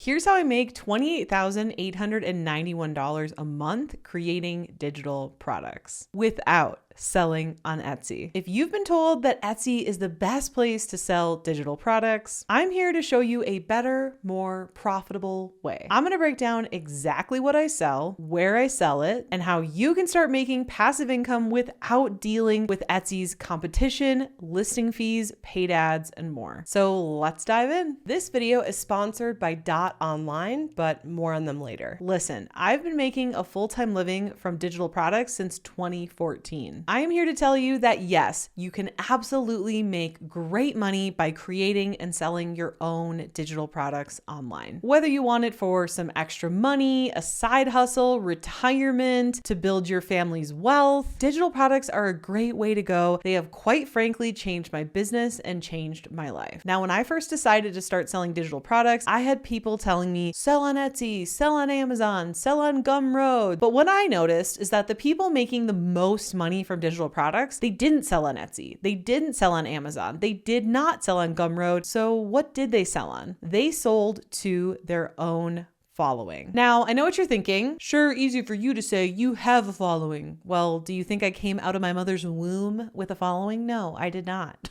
Here's how I make $28,891 a month creating digital products without selling on Etsy. If you've been told that Etsy is the best place to sell digital products, I'm here to show you a better, more profitable way. I'm going to break down exactly what I sell, where I sell it, and how you can start making passive income without dealing with Etsy's competition, listing fees, paid ads, and more. So let's dive in. This video is sponsored by Dot Online, but more on them later. Listen, I've been making a full-time living from digital products since 2014. I am here to tell you that yes, you can absolutely make great money by creating and selling your own digital products online. Whether you want it for some extra money, a side hustle, retirement, to build your family's wealth, digital products are a great way to go. They have quite frankly changed my business and changed my life. Now, when I first decided to start selling digital products, I had people telling me, sell on Etsy, sell on Amazon, sell on Gumroad. But what I noticed is that the people making the most money from digital products, they didn't sell on Etsy. They didn't sell on Amazon. They did not sell on Gumroad. So what did they sell on? They sold to their own following. Now, I know what you're thinking. Sure, easy for you to say you have a following. Well, do you think I came out of my mother's womb with a following? No, I did not.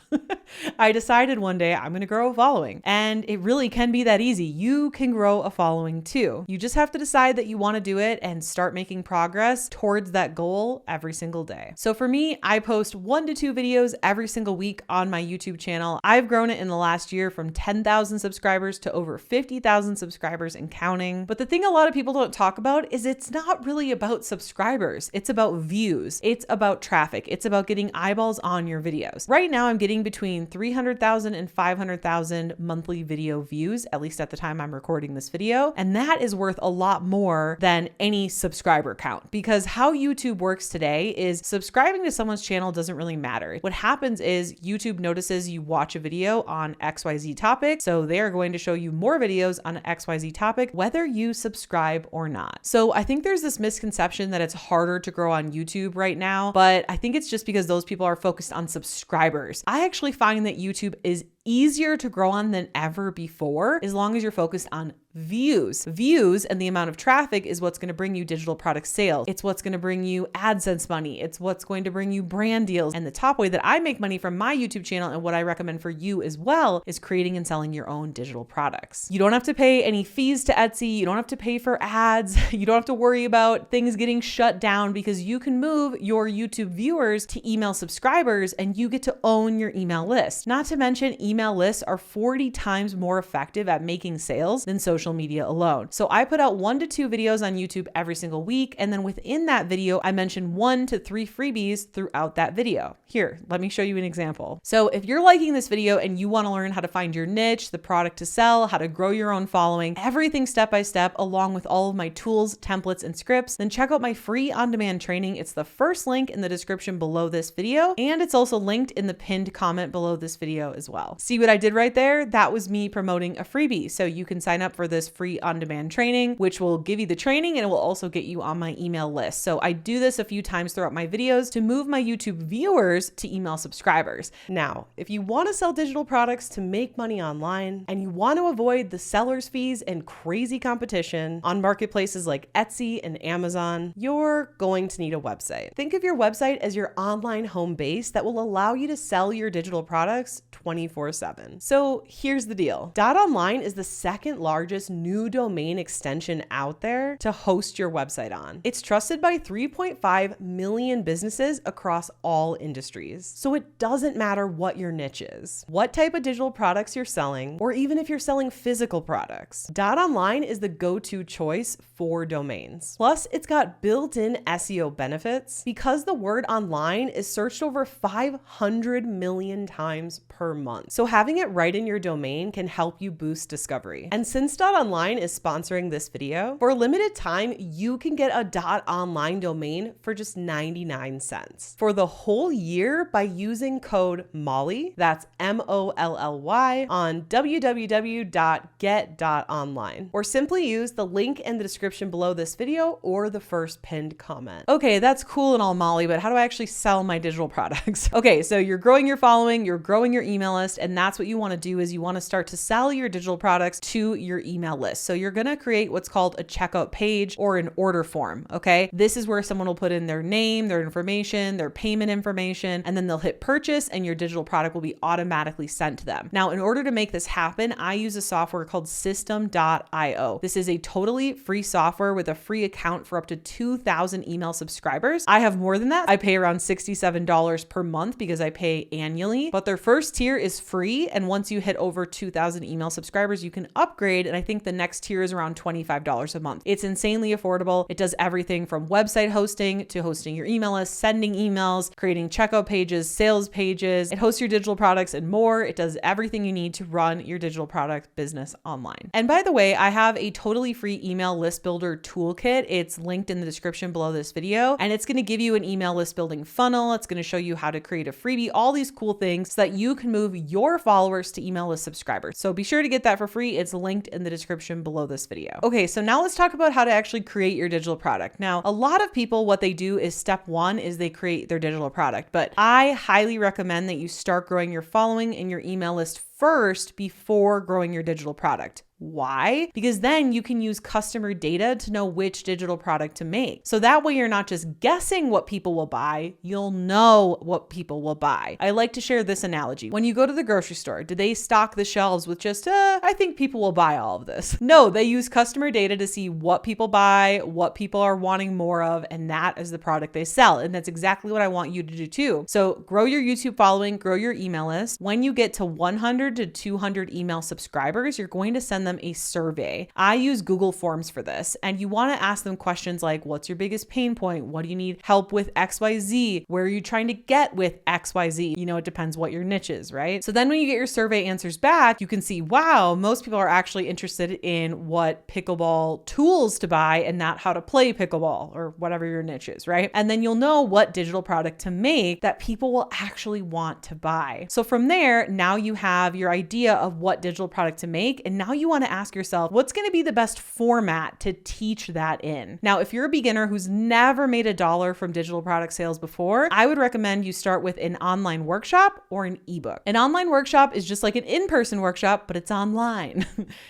I decided one day I'm going to grow a following, and it really can be that easy. You can grow a following too. You just have to decide that you want to do it and start making progress towards that goal every single day. So for me, I post 1 to 2 videos every single week on my YouTube channel. I've grown it in the last year from 10,000 subscribers to over 50,000 subscribers and counting. But the thing a lot of people don't talk about is it's not really about subscribers. It's about views. It's about traffic. It's about getting eyeballs on your videos. Right now, I'm getting between 300,000 and 500,000 monthly video views, at least at the time I'm recording this video. And that is worth a lot more than any subscriber count, because how YouTube works today is subscribing to someone's channel doesn't really matter. What happens is YouTube notices you watch a video on XYZ topic, so they are going to show you more videos on an XYZ topic, whether you subscribe or not. So I think there's this misconception that it's harder to grow on YouTube right now, but I think it's just because those people are focused on subscribers. I actually find that YouTube is easier to grow on than ever before, as long as you're focused on views. Views and the amount of traffic is what's going to bring you digital product sales. It's what's going to bring you AdSense money. It's what's going to bring you brand deals. And the top way that I make money from my YouTube channel, and what I recommend for you as well, is creating and selling your own digital products. You don't have to pay any fees to Etsy. You don't have to pay for ads. You don't have to worry about things getting shut down, because you can move your YouTube viewers to email subscribers and you get to own your email list. Not to mention, email lists are 40 times more effective at making sales than social media alone. So I put out 1 to 2 videos on YouTube every single week. And then within that video, I mention 1 to 3 freebies throughout that video. Here, let me show you an example. So if you're liking this video and you want to learn how to find your niche, the product to sell, how to grow your own following, everything step by step, along with all of my tools, templates, and scripts, then check out my free on-demand training. It's the first link in the description below this video, and it's also linked in the pinned comment below this video as well. See what I did right there? That was me promoting a freebie. So you can sign up for this free on-demand training, which will give you the training and it will also get you on my email list. So I do this a few times throughout my videos to move my YouTube viewers to email subscribers. Now, if you want to sell digital products to make money online and you want to avoid the seller's fees and crazy competition on marketplaces like Etsy and Amazon, you're going to need a website. Think of your website as your online home base that will allow you to sell your digital products 24/7. So here's the deal. Dot Online is the second largest new domain extension out there to host your website on. It's trusted by 3.5 million businesses across all industries. So it doesn't matter what your niche is, what type of digital products you're selling, or even if you're selling physical products. Dot Online is the go-to choice for domains. Plus, it's got built-in SEO benefits because the word online is searched over 500 million times per month. So having it right in your domain can help you boost discovery. And since Dot Online is sponsoring this video, for a limited time, you can get a Dot Online domain for just 99 cents for the whole year by using code MOLLY, that's MOLLY, on www.get.online, or simply use the link in the description below this video or the first pinned comment. Okay, that's cool and all, Molly, but how do I actually sell my digital products? Okay, so you're growing your following, you're growing your email list, and And that's what you want to do is you want to start to sell your digital products to your email list. So you're going to create what's called a checkout page or an order form. Okay. This is where someone will put in their name, their information, their payment information, and then they'll hit purchase and your digital product will be automatically sent to them. Now, in order to make this happen, I use a software called System.io. This is a totally free software with a free account for up to 2,000 email subscribers. I have more than that. I pay around $67 per month because I pay annually, but their first tier is free. And once you hit over 2,000 email subscribers, you can upgrade. And I think the next tier is around $25 a month. It's insanely affordable. It does everything from website hosting to hosting your email list, sending emails, creating checkout pages, sales pages. It hosts your digital products and more. It does everything you need to run your digital product business online. And by the way, I have a totally free email list builder toolkit. It's linked in the description below this video, and it's going to give you an email list building funnel. It's going to show you how to create a freebie, all these cool things so that you can move your followers to email list subscribers. So be sure to get that for free. It's linked in the description below this video. Okay, so now let's talk about how to actually create your digital product. Now, a lot of people, what they do is step one is they create their digital product, but I highly recommend that you start growing your following and your email list first before growing your digital product. Why? Because then you can use customer data to know which digital product to make. So that way you're not just guessing what people will buy, you'll know what people will buy. I like to share this analogy. When you go to the grocery store, do they stock the shelves with just, I think people will buy all of this? No, they use customer data to see what people buy, what people are wanting more of, and that is the product they sell. And that's exactly what I want you to do too. So grow your YouTube following, grow your email list. When you get to 100 to 200 email subscribers, you're going to send them a survey. I use Google Forms for this, and you want to ask them questions like, what's your biggest pain point? What do you need help with XYZ? Where are you trying to get with XYZ? You know, it depends what your niche is, right? So then when you get your survey answers back, you can see, wow, most people are actually interested in what pickleball tools to buy and not how to play pickleball or whatever your niche is, right? And then you'll know what digital product to make that people will actually want to buy. So from there, now you have your idea of what digital product to make. And now you want to ask yourself, what's going to be the best format to teach that in? Now, if you're a beginner who's never made $1 from digital product sales before, I would recommend you start with an online workshop or an ebook. An online workshop is just like an in-person workshop, but it's online.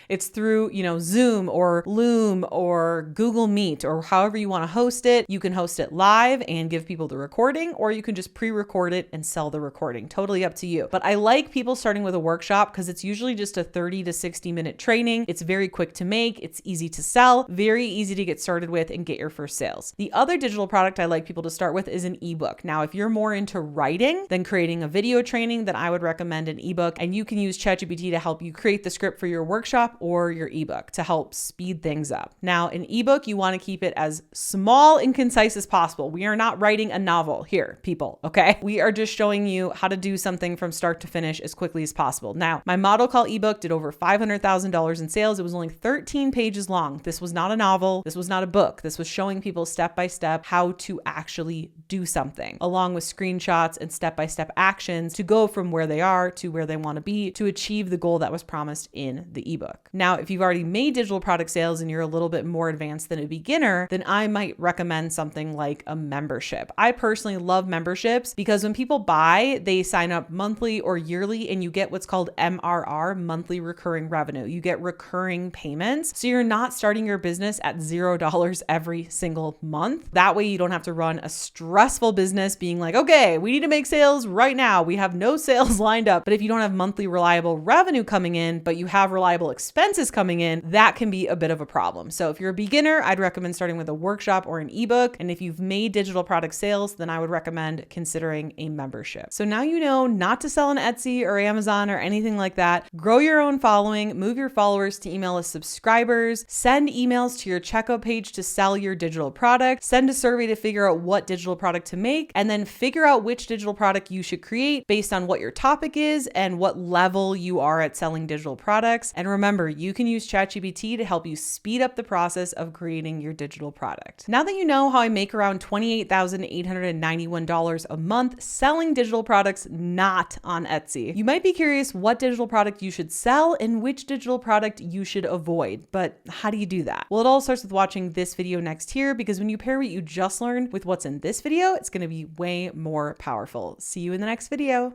It's through, Zoom or Loom or Google Meet or however you want to host it. You can host it live and give people the recording, or you can just pre-record it and sell the recording. Totally up to you. But I like people starting with a workshop because it's usually just a 30 to 60 minute training. It's very quick to make. It's easy to sell, very easy to get started with and get your first sales. The other digital product I like people to start with is an ebook. Now, if you're more into writing than creating a video training, then I would recommend an ebook, and you can use ChatGPT to help you create the script for your workshop or your ebook to help speed things up. Now, an ebook, you want to keep it as small and concise as possible. We are not writing a novel here, people, okay? We are just showing you how to do something from start to finish as quickly as possible. Now, my Model Call ebook did over $500,000 in sales. It was only 13 pages long. This was not a novel. This was not a book. This was showing people step by step how to actually do something, along with screenshots and step-by-step actions to go from where they are to where they want to be to achieve the goal that was promised in the ebook. Now, if you've already made digital product sales and you're a little bit more advanced than a beginner, then I might recommend something like a membership. I personally love memberships because when people buy, they sign up monthly or yearly, and you get what's called MRR, monthly recurring revenue. You get recurring payments. So you're not starting your business at $0 every single month. That way you don't have to run a stressful business being like, okay, we need to make sales right now. We have no sales lined up. But if you don't have monthly reliable revenue coming in, but you have reliable expenses coming in, that can be a bit of a problem. So if you're a beginner, I'd recommend starting with a workshop or an ebook. And if you've made digital product sales, then I would recommend considering a membership. So now you know not to sell on Etsy or Amazon or anything like that. Grow your own following, move your followers to email list subscribers, send emails to your checkout page to sell your digital product, send a survey to figure out what digital product to make, and then figure out which digital product you should create based on what your topic is and what level you are at selling digital products. And remember, you can use ChatGPT to help you speed up the process of creating your digital product. Now that you know how I make around $28,891 a month selling digital products not on Etsy, you might be curious what digital product you should sell and which digital product you should avoid. But how do you do that? Well, it all starts with watching this video next here, because when you pair what you just learned with what's in this video, it's going to be way more powerful. See you in the next video.